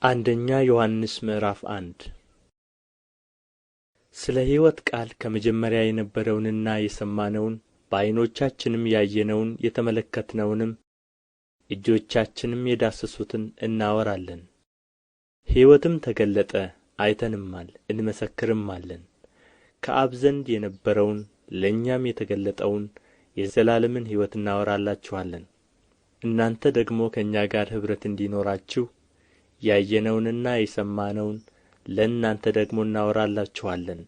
አንደኛ ዮሐንስ ምዕራፍ 1 ስለ ሕይወት ቃል ከመጀመሪያ የነበረውንና የሰማነውን በዓይኖቻችንም ያየነውን የተመለከትነውንም እጆቻችንም የዳሰሱትን እናወራለን። ሕይወትም ተገለጠ፣ አይተንማል፣ እንመሰክርማለን። ከአብ ዘንድ የነበረውን ለእኛም የተገለጠውን የዘላለምን ሕይወት እናወራላችኋለን። እናንተ ደግሞ ከእኛ ጋር ኅብረት እንዲኖራችሁ ያየነውንና የሰማነውን ለእናንተ ደግሞ እናወራላችኋለን።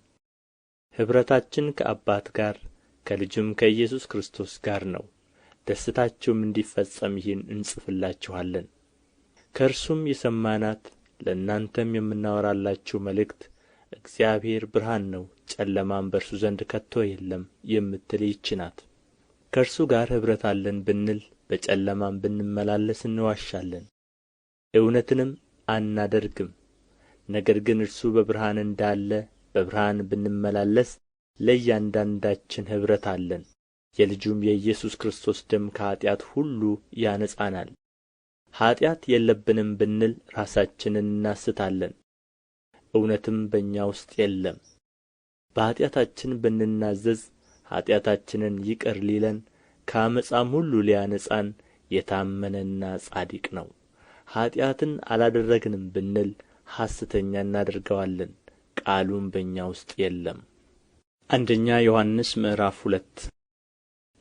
ኅብረታችን ከአባት ጋር ከልጁም ከኢየሱስ ክርስቶስ ጋር ነው። ደስታችሁም እንዲፈጸም ይህን እንጽፍላችኋለን። ከእርሱም የሰማናት ለእናንተም የምናወራላችሁ መልእክት እግዚአብሔር ብርሃን ነው፣ ጨለማም በእርሱ ዘንድ ከቶ የለም የምትል ይህች ናት። ከእርሱ ጋር ኅብረት አለን ብንል በጨለማም ብንመላለስ እንዋሻለን፣ እውነትንም አናደርግም። ነገር ግን እርሱ በብርሃን እንዳለ በብርሃን ብንመላለስ ለእያንዳንዳችን ኅብረት አለን። የልጁም የኢየሱስ ክርስቶስ ደም ከኃጢአት ሁሉ ያነጻናል። ኃጢአት የለብንም ብንል ራሳችንን እናስታለን፣ እውነትም በእኛ ውስጥ የለም። በኃጢአታችን ብንናዘዝ ኃጢአታችንን ይቅር ሊለን ከዓመፃም ሁሉ ሊያነጻን የታመነና ጻድቅ ነው። ኃጢአትን አላደረግንም ብንል ሐሰተኛ እናደርገዋለን፣ ቃሉም በእኛ ውስጥ የለም። አንደኛ ዮሐንስ ምዕራፍ 2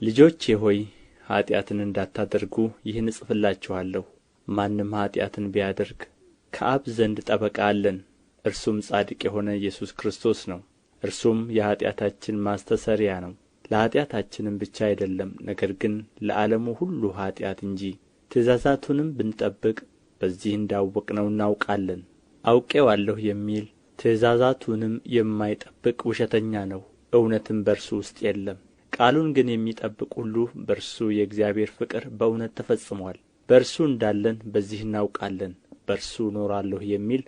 ልጆቼ ሆይ ኃጢአትን እንዳታደርጉ ይህን እጽፍላችኋለሁ። ማንም ኃጢአትን ቢያደርግ ከአብ ዘንድ ጠበቃ አለን፣ እርሱም ጻድቅ የሆነ ኢየሱስ ክርስቶስ ነው። እርሱም የኃጢአታችን ማስተሰሪያ ነው፣ ለኃጢአታችንም ብቻ አይደለም፣ ነገር ግን ለዓለሙ ሁሉ ኃጢአት እንጂ። ትእዛዛቱንም ብንጠብቅ በዚህ እንዳወቅነው እናውቃለን። አውቄዋለሁ የሚል ትእዛዛቱንም የማይጠብቅ ውሸተኛ ነው፣ እውነትም በእርሱ ውስጥ የለም። ቃሉን ግን የሚጠብቅ ሁሉ በእርሱ የእግዚአብሔር ፍቅር በእውነት ተፈጽሞአል። በእርሱ እንዳለን በዚህ እናውቃለን። በእርሱ እኖራለሁ የሚል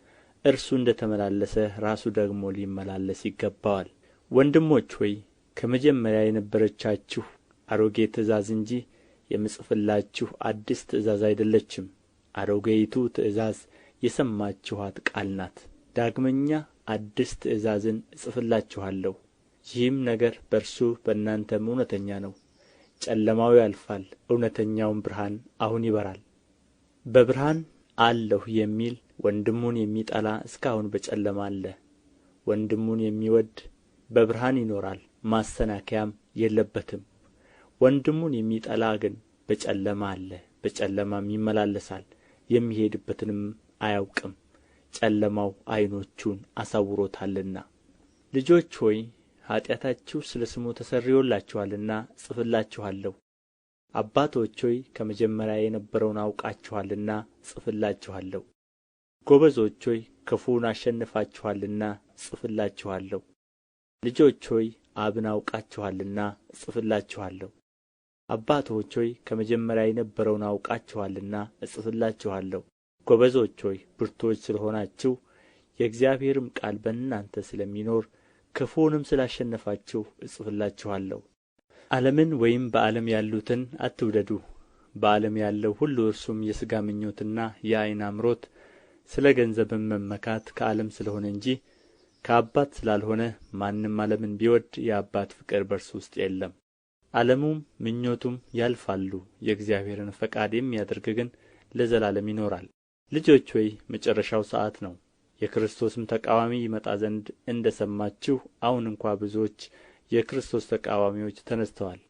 እርሱ እንደ ተመላለሰ ራሱ ደግሞ ሊመላለስ ይገባዋል። ወንድሞች ሆይ ከመጀመሪያ የነበረቻችሁ አሮጌ ትእዛዝ እንጂ የምጽፍላችሁ አዲስ ትእዛዝ አይደለችም። አሮጌይቱ ትእዛዝ የሰማችኋት ቃል ናት። ዳግመኛ አዲስ ትእዛዝን እጽፍላችኋለሁ። ይህም ነገር በእርሱ በእናንተም እውነተኛ ነው። ጨለማው ያልፋል፣ እውነተኛውም ብርሃን አሁን ይበራል። በብርሃን አለሁ የሚል ወንድሙን የሚጠላ እስካሁን በጨለማ አለ። ወንድሙን የሚወድ በብርሃን ይኖራል፣ ማሰናከያም የለበትም። ወንድሙን የሚጠላ ግን በጨለማ አለ፣ በጨለማም ይመላለሳል፣ የሚሄድበትንም አያውቅም፣ ጨለማው ዓይኖቹን አሳውሮታልና። ልጆች ሆይ ኃጢአታችሁ ስለ ስሙ ተሰርዮላችኋልና እጽፍላችኋለሁ። አባቶች ሆይ ከመጀመሪያ የነበረውን አውቃችኋልና እጽፍላችኋለሁ። ጎበዞች ሆይ ክፉውን አሸንፋችኋልና እጽፍላችኋለሁ። ልጆች ሆይ አብን አውቃችኋልና እጽፍላችኋለሁ። አባቶች ሆይ ከመጀመሪያ የነበረውን አውቃችኋልና እጽፍላችኋለሁ። ጎበዞች ሆይ ብርቱዎች ስለ ሆናችሁ የእግዚአብሔርም ቃል በእናንተ ስለሚኖር ክፉውንም ስላሸነፋችሁ እጽፍላችኋለሁ። ዓለምን ወይም በዓለም ያሉትን አትውደዱ። በዓለም ያለው ሁሉ እርሱም የሥጋ ምኞትና የዓይን አምሮት፣ ስለ ገንዘብም መመካት ከዓለም ስለ ሆነ እንጂ ከአባት ስላልሆነ ማንም ዓለምን ቢወድ የአባት ፍቅር በእርሱ ውስጥ የለም። ዓለሙም ምኞቱም ያልፋሉ፣ የእግዚአብሔርን ፈቃድ የሚያደርግ ግን ለዘላለም ይኖራል። ልጆች ሆይ መጨረሻው ሰዓት ነው። የክርስቶስም ተቃዋሚ ይመጣ ዘንድ እንደ ሰማችሁ አሁን እንኳ ብዙዎች የክርስቶስ ተቃዋሚዎች ተነሥተዋል።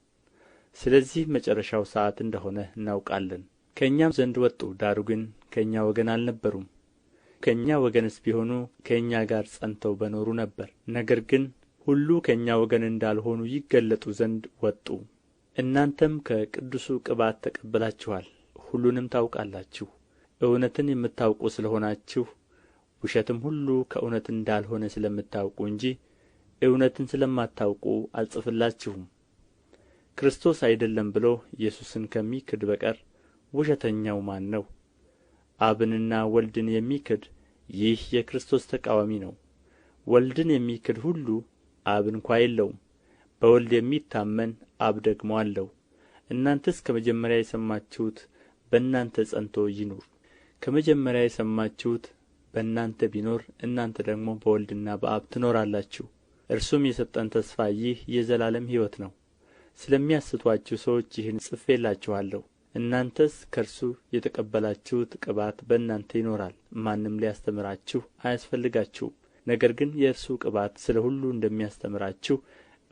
ስለዚህ መጨረሻው ሰዓት እንደሆነ እናውቃለን። ከእኛም ዘንድ ወጡ፣ ዳሩ ግን ከእኛ ወገን አልነበሩም። ከእኛ ወገንስ ቢሆኑ ከእኛ ጋር ጸንተው በኖሩ ነበር። ነገር ግን ሁሉ ከእኛ ወገን እንዳልሆኑ ይገለጡ ዘንድ ወጡ። እናንተም ከቅዱሱ ቅባት ተቀብላችኋል፣ ሁሉንም ታውቃላችሁ። እውነትን የምታውቁ ስለ ሆናችሁ ውሸትም ሁሉ ከእውነት እንዳልሆነ ስለምታውቁ እንጂ እውነትን ስለማታውቁ አልጽፍላችሁም። ክርስቶስ አይደለም ብሎ ኢየሱስን ከሚክድ በቀር ውሸተኛው ማን ነው? አብንና ወልድን የሚክድ ይህ የክርስቶስ ተቃዋሚ ነው። ወልድን የሚክድ ሁሉ አብ እንኳ የለውም። በወልድ የሚታመን አብ ደግሞ አለው። እናንተስ ከመጀመሪያ የሰማችሁት በእናንተ ጸንቶ ይኑር። ከመጀመሪያ የሰማችሁት በእናንተ ቢኖር እናንተ ደግሞ በወልድና በአብ ትኖራላችሁ። እርሱም የሰጠን ተስፋ ይህ የዘላለም ሕይወት ነው። ስለሚያስቱአችሁ ሰዎች ይህን ጽፌላችኋለሁ። እናንተስ ከእርሱ የተቀበላችሁት ቅባት በእናንተ ይኖራል፣ ማንም ሊያስተምራችሁ አያስፈልጋችሁም። ነገር ግን የእርሱ ቅባት ስለ ሁሉ እንደሚያስተምራችሁ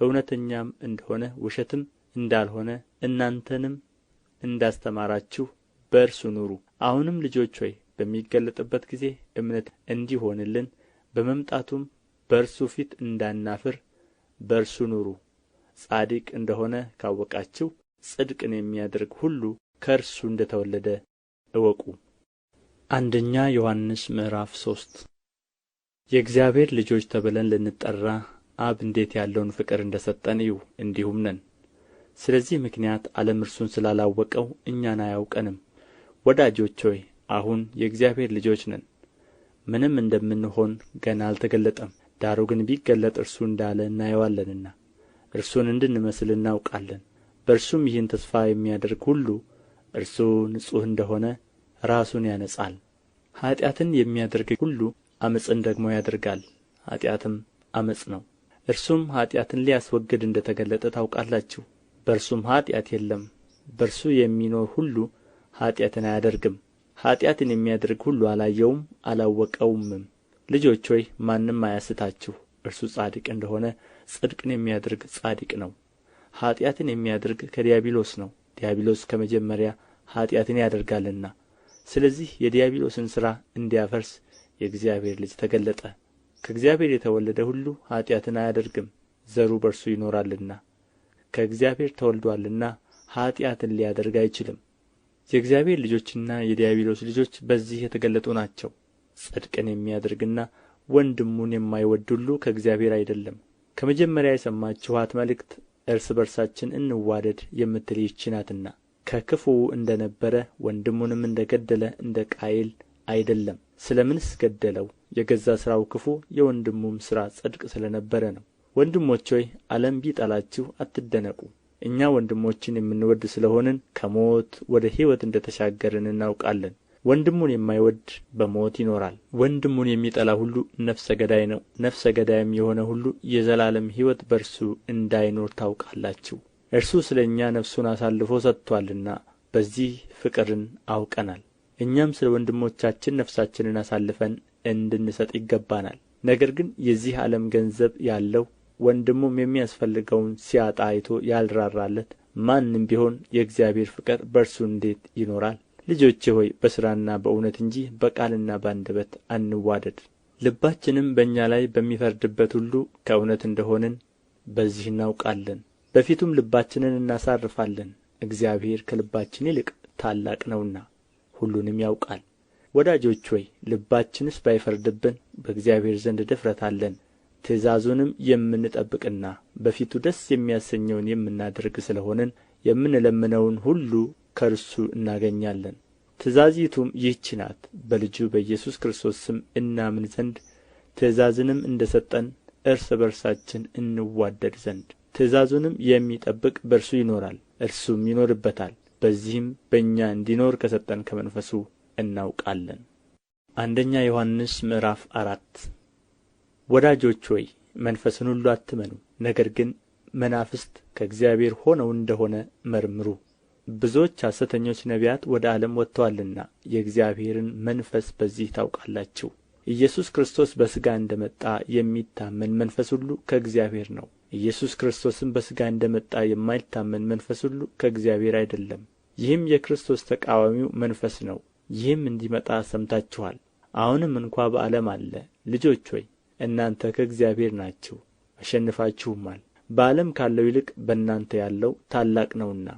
እውነተኛም እንደሆነ ውሸትም እንዳልሆነ እናንተንም እንዳስተማራችሁ በእርሱ ኑሩ። አሁንም ልጆች ሆይ በሚገለጥበት ጊዜ እምነት እንዲሆንልን በመምጣቱም በእርሱ ፊት እንዳናፍር በእርሱ ኑሩ። ጻድቅ እንደሆነ ካወቃችሁ ጽድቅን የሚያደርግ ሁሉ ከእርሱ እንደ ተወለደ እወቁ። አንደኛ ዮሐንስ ምዕራፍ 3 የእግዚአብሔር ልጆች ተብለን ልንጠራ አብ እንዴት ያለውን ፍቅር እንደ ሰጠን እዩ፣ እንዲሁም ነን። ስለዚህ ምክንያት ዓለም እርሱን ስላላወቀው እኛን አያውቀንም። ወዳጆች ሆይ አሁን የእግዚአብሔር ልጆች ነን፣ ምንም እንደምንሆን ገና አልተገለጠም። ዳሩ ግን ቢገለጥ እርሱ እንዳለ እናየዋለንና እርሱን እንድንመስል እናውቃለን። በእርሱም ይህን ተስፋ የሚያደርግ ሁሉ እርሱ ንጹሕ እንደሆነ ራሱን ያነጻል። ኃጢአትን የሚያደርግ ሁሉ ዓመፅን ደግሞ ያደርጋል፣ ኃጢአትም ዓመፅ ነው። እርሱም ኃጢአትን ሊያስወግድ እንደ ተገለጠ ታውቃላችሁ። በእርሱም ኃጢአት የለም። በእርሱ የሚኖር ሁሉ ኃጢአትን አያደርግም። ኃጢአትን የሚያደርግ ሁሉ አላየውም አላወቀውምም። ልጆች ሆይ ማንም አያስታችሁ። እርሱ ጻድቅ እንደሆነ ጽድቅን የሚያደርግ ጻድቅ ነው። ኃጢአትን የሚያደርግ ከዲያብሎስ ነው፣ ዲያብሎስ ከመጀመሪያ ኃጢአትን ያደርጋልና። ስለዚህ የዲያብሎስን ሥራ እንዲያፈርስ የእግዚአብሔር ልጅ ተገለጠ። ከእግዚአብሔር የተወለደ ሁሉ ኃጢአትን አያደርግም፣ ዘሩ በእርሱ ይኖራልና። ከእግዚአብሔር ተወልዶአልና ኃጢአትን ሊያደርግ አይችልም። የእግዚአብሔር ልጆችና የዲያብሎስ ልጆች በዚህ የተገለጡ ናቸው። ጽድቅን የሚያደርግና ወንድሙን የማይወድ ሁሉ ከእግዚአብሔር አይደለም። ከመጀመሪያ የሰማችኋት መልእክት እርስ በርሳችን እንዋደድ የምትል ይህች ናትና። ከክፉው እንደ ነበረ ወንድሙንም እንደ ገደለ እንደ ቃየል አይደለም። ስለ ምንስ ገደለው? የገዛ ሥራው ክፉ የወንድሙም ሥራ ጽድቅ ስለ ነበረ ነው። ወንድሞች ሆይ ዓለም ቢጠላችሁ አትደነቁ። እኛ ወንድሞችን የምንወድ ስለ ሆንን ከሞት ወደ ሕይወት እንደ ተሻገርን እናውቃለን። ወንድሙን የማይወድ በሞት ይኖራል። ወንድሙን የሚጠላ ሁሉ ነፍሰ ገዳይ ነው። ነፍሰ ገዳይም የሆነ ሁሉ የዘላለም ሕይወት በእርሱ እንዳይኖር ታውቃላችሁ። እርሱ ስለ እኛ ነፍሱን አሳልፎ ሰጥቶአልና በዚህ ፍቅርን አውቀናል። እኛም ስለ ወንድሞቻችን ነፍሳችንን አሳልፈን እንድንሰጥ ይገባናል። ነገር ግን የዚህ ዓለም ገንዘብ ያለው ወንድሙም የሚያስፈልገውን ሲያጣ አይቶ ያልራራለት ማንም ቢሆን የእግዚአብሔር ፍቅር በእርሱ እንዴት ይኖራል? ልጆቼ ሆይ በሥራና በእውነት እንጂ በቃልና በአንደበት አንዋደድ። ልባችንም በእኛ ላይ በሚፈርድበት ሁሉ ከእውነት እንደሆንን በዚህ እናውቃለን። በፊቱም ልባችንን እናሳርፋለን፣ እግዚአብሔር ከልባችን ይልቅ ታላቅ ነውና ሁሉንም ያውቃል። ወዳጆች ሆይ ልባችንስ ባይፈርድብን በእግዚአብሔር ዘንድ ድፍረት አለን። ትእዛዙንም የምንጠብቅና በፊቱ ደስ የሚያሰኘውን የምናደርግ ስለ ሆንን የምንለምነውን ሁሉ ከእርሱ እናገኛለን። ትእዛዚቱም ይህች ናት፣ በልጁ በኢየሱስ ክርስቶስ ስም እናምን ዘንድ ትእዛዝንም እንደ ሰጠን እርስ በርሳችን እንዋደድ ዘንድ። ትእዛዙንም የሚጠብቅ በእርሱ ይኖራል፣ እርሱም ይኖርበታል። በዚህም በእኛ እንዲኖር ከሰጠን ከመንፈሱ እናውቃለን። አንደኛ ዮሐንስ ምዕራፍ 4 ወዳጆች ሆይ መንፈስን ሁሉ አትመኑ፣ ነገር ግን መናፍስት ከእግዚአብሔር ሆነው እንደሆነ መርምሩ። ብዙዎች ሐሰተኞች ነቢያት ወደ ዓለም ወጥተዋልና የእግዚአብሔርን መንፈስ በዚህ ታውቃላችሁ። ኢየሱስ ክርስቶስ በሥጋ እንደ መጣ የሚታመን መንፈስ ሁሉ ከእግዚአብሔር ነው። ኢየሱስ ክርስቶስም በሥጋ እንደ መጣ የማይታመን መንፈስ ሁሉ ከእግዚአብሔር አይደለም። ይህም የክርስቶስ ተቃዋሚው መንፈስ ነው። ይህም እንዲመጣ ሰምታችኋል፣ አሁንም እንኳ በዓለም አለ። ልጆች ሆይ እናንተ ከእግዚአብሔር ናችሁ፣ አሸንፋችሁማል። በዓለም ካለው ይልቅ በእናንተ ያለው ታላቅ ነውና።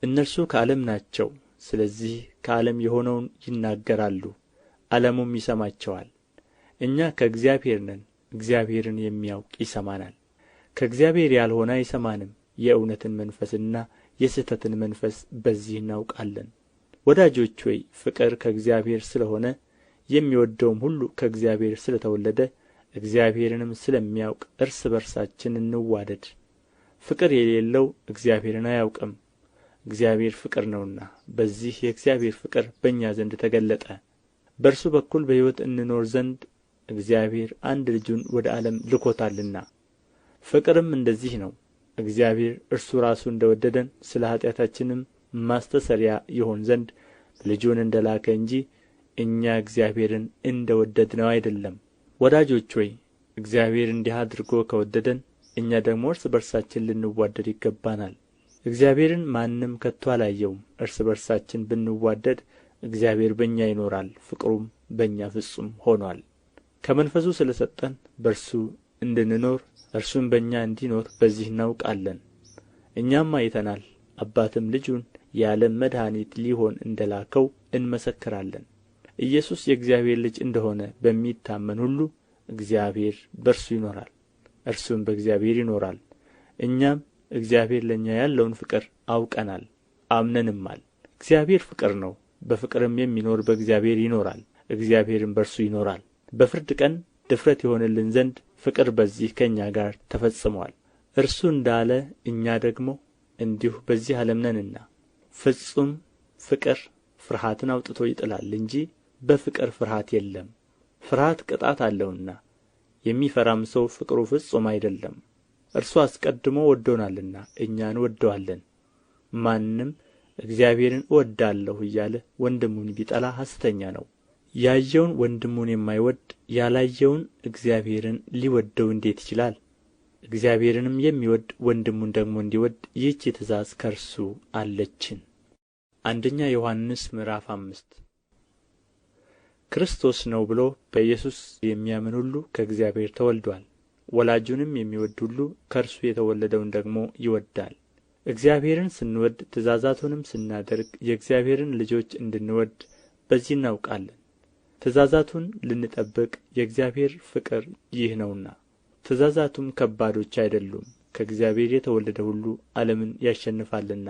እነርሱ ከዓለም ናቸው፣ ስለዚህ ከዓለም የሆነውን ይናገራሉ፣ ዓለሙም ይሰማቸዋል። እኛ ከእግዚአብሔር ነን፣ እግዚአብሔርን የሚያውቅ ይሰማናል። ከእግዚአብሔር ያልሆነ አይሰማንም። የእውነትን መንፈስና የስሕተትን መንፈስ በዚህ እናውቃለን። ወዳጆች ሆይ ፍቅር ከእግዚአብሔር ስለ ሆነ የሚወደውም ሁሉ ከእግዚአብሔር ስለ ተወለደ እግዚአብሔርንም ስለሚያውቅ እርስ በርሳችን እንዋደድ። ፍቅር የሌለው እግዚአብሔርን አያውቅም፣ እግዚአብሔር ፍቅር ነውና። በዚህ የእግዚአብሔር ፍቅር በእኛ ዘንድ ተገለጠ፣ በእርሱ በኩል በሕይወት እንኖር ዘንድ እግዚአብሔር አንድ ልጁን ወደ ዓለም ልኮታልና። ፍቅርም እንደዚህ ነው፣ እግዚአብሔር እርሱ ራሱ እንደ ወደደን ስለ ኃጢአታችንም ማስተስሪያ ይሆን ዘንድ ልጁን እንደ ላከ እንጂ እኛ እግዚአብሔርን እንደ ወደድነው አይደለም። ወዳጆች ሆይ እግዚአብሔር እንዲህ አድርጎ ከወደደን እኛ ደግሞ እርስ በርሳችን ልንዋደድ ይገባናል። እግዚአብሔርን ማንም ከቶ አላየውም። እርስ በርሳችን ብንዋደድ እግዚአብሔር በእኛ ይኖራል፣ ፍቅሩም በእኛ ፍጹም ሆኖአል። ከመንፈሱ ስለ ሰጠን በእርሱ እንድንኖር እርሱም በእኛ እንዲኖር በዚህ እናውቃለን። እኛም አይተናል፣ አባትም ልጁን የዓለም መድኃኒት ሊሆን እንደ ላከው እንመሰክራለን። ኢየሱስ የእግዚአብሔር ልጅ እንደሆነ በሚታመን ሁሉ እግዚአብሔር በእርሱ ይኖራል፣ እርሱም በእግዚአብሔር ይኖራል። እኛም እግዚአብሔር ለእኛ ያለውን ፍቅር አውቀናል አምነንማል። እግዚአብሔር ፍቅር ነው፣ በፍቅርም የሚኖር በእግዚአብሔር ይኖራል፣ እግዚአብሔርም በእርሱ ይኖራል። በፍርድ ቀን ድፍረት ይሆንልን ዘንድ ፍቅር በዚህ ከእኛ ጋር ተፈጽሞአል። እርሱ እንዳለ እኛ ደግሞ እንዲሁ በዚህ ዓለም ነንና። ፍጹም ፍቅር ፍርሃትን አውጥቶ ይጥላል እንጂ በፍቅር ፍርሃት የለም። ፍርሃት ቅጣት አለውና የሚፈራም ሰው ፍቅሩ ፍጹም አይደለም። እርሱ አስቀድሞ ወዶናልና እኛ እንወደዋለን። ማንም እግዚአብሔርን እወዳለሁ እያለ ወንድሙን ቢጠላ ሐሰተኛ ነው። ያየውን ወንድሙን የማይወድ ያላየውን እግዚአብሔርን ሊወደው እንዴት ይችላል? እግዚአብሔርንም የሚወድ ወንድሙን ደግሞ እንዲወድ ይህች ትእዛዝ ከእርሱ አለችን። አንደኛ ዮሐንስ ምዕራፍ 5 ክርስቶስ ነው ብሎ በኢየሱስ የሚያምን ሁሉ ከእግዚአብሔር ተወልዶአል። ወላጁንም የሚወድ ሁሉ ከእርሱ የተወለደውን ደግሞ ይወዳል። እግዚአብሔርን ስንወድ ትእዛዛቱንም ስናደርግ የእግዚአብሔርን ልጆች እንድንወድ በዚህ እናውቃለን። ትእዛዛቱን ልንጠብቅ የእግዚአብሔር ፍቅር ይህ ነውና። ትእዛዛቱም ከባዶች አይደሉም። ከእግዚአብሔር የተወለደ ሁሉ ዓለምን ያሸንፋልና፣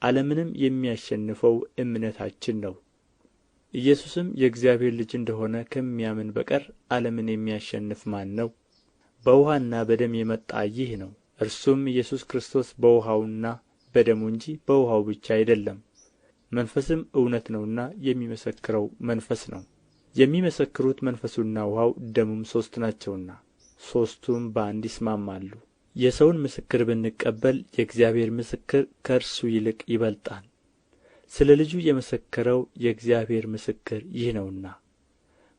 ዓለምንም የሚያሸንፈው እምነታችን ነው። ኢየሱስም የእግዚአብሔር ልጅ እንደሆነ ከሚያምን በቀር ዓለምን የሚያሸንፍ ማን ነው? በውኃና በደም የመጣ ይህ ነው፣ እርሱም ኢየሱስ ክርስቶስ በውኃውና በደሙ እንጂ በውኃው ብቻ አይደለም። መንፈስም እውነት ነውና የሚመሰክረው መንፈስ ነው። የሚመሰክሩት መንፈሱና ውኃው ደሙም ሦስት ናቸውና ሦስቱም በአንድ ይስማማሉ። የሰውን ምስክር ብንቀበል የእግዚአብሔር ምስክር ከእርሱ ይልቅ ይበልጣል። ስለ ልጁ የመሰከረው የእግዚአብሔር ምስክር ይህ ነውና።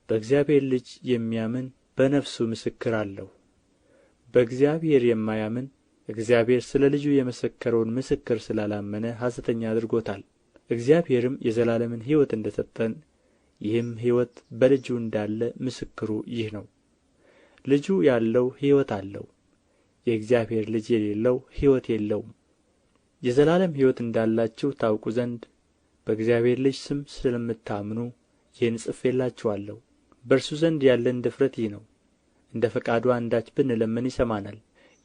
በእግዚአብሔር ልጅ የሚያምን በነፍሱ ምስክር አለው። በእግዚአብሔር የማያምን እግዚአብሔር ስለ ልጁ የመሰከረውን ምስክር ስላላመነ ሐሰተኛ አድርጎታል። እግዚአብሔርም የዘላለምን ሕይወት እንደ ሰጠን ይህም ሕይወት በልጁ እንዳለ ምስክሩ ይህ ነው። ልጁ ያለው ሕይወት አለው፣ የእግዚአብሔር ልጅ የሌለው ሕይወት የለውም። የዘላለም ሕይወት እንዳላችሁ ታውቁ ዘንድ በእግዚአብሔር ልጅ ስም ስለምታምኑ ይህን ጽፌላችኋለሁ። በእርሱ ዘንድ ያለን ድፍረት ይህ ነው፣ እንደ ፈቃዱ አንዳች ብንለምን ይሰማናል።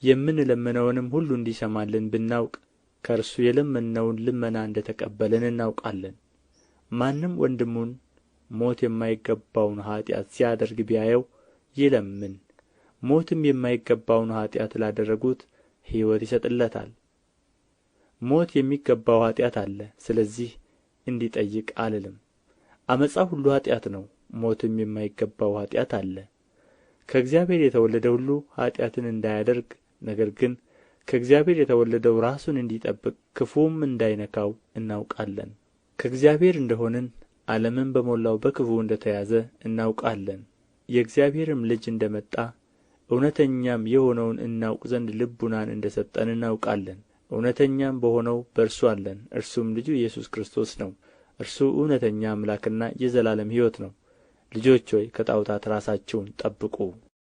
የምንለምነውንም ሁሉ እንዲሰማልን ብናውቅ ከእርሱ የለመንነውን ልመና እንደ ተቀበልን እናውቃለን። ማንም ወንድሙን ሞት የማይገባውን ኃጢአት ሲያደርግ ቢያየው ይለምን፣ ሞትም የማይገባውን ኃጢአት ላደረጉት ሕይወት ይሰጥለታል። ሞት የሚገባው ኃጢአት አለ፣ ስለዚህ እንዲጠይቅ አልልም። ዓመፃ ሁሉ ኃጢአት ነው፣ ሞትም የማይገባው ኃጢአት አለ። ከእግዚአብሔር የተወለደ ሁሉ ኃጢአትን እንዳያደርግ ነገር ግን ከእግዚአብሔር የተወለደው ራሱን እንዲጠብቅ ክፉም እንዳይነካው እናውቃለን። ከእግዚአብሔር እንደሆንን ዓለምን በሞላው በክፉ እንደ ተያዘ እናውቃለን። የእግዚአብሔርም ልጅ እንደ መጣ እውነተኛም የሆነውን እናውቅ ዘንድ ልቡናን እንደ ሰጠን እናውቃለን። እውነተኛም በሆነው በእርሱ አለን፣ እርሱም ልጁ ኢየሱስ ክርስቶስ ነው። እርሱ እውነተኛ አምላክና የዘላለም ሕይወት ነው። ልጆች ሆይ ከጣዖታት ራሳችሁን ጠብቁ።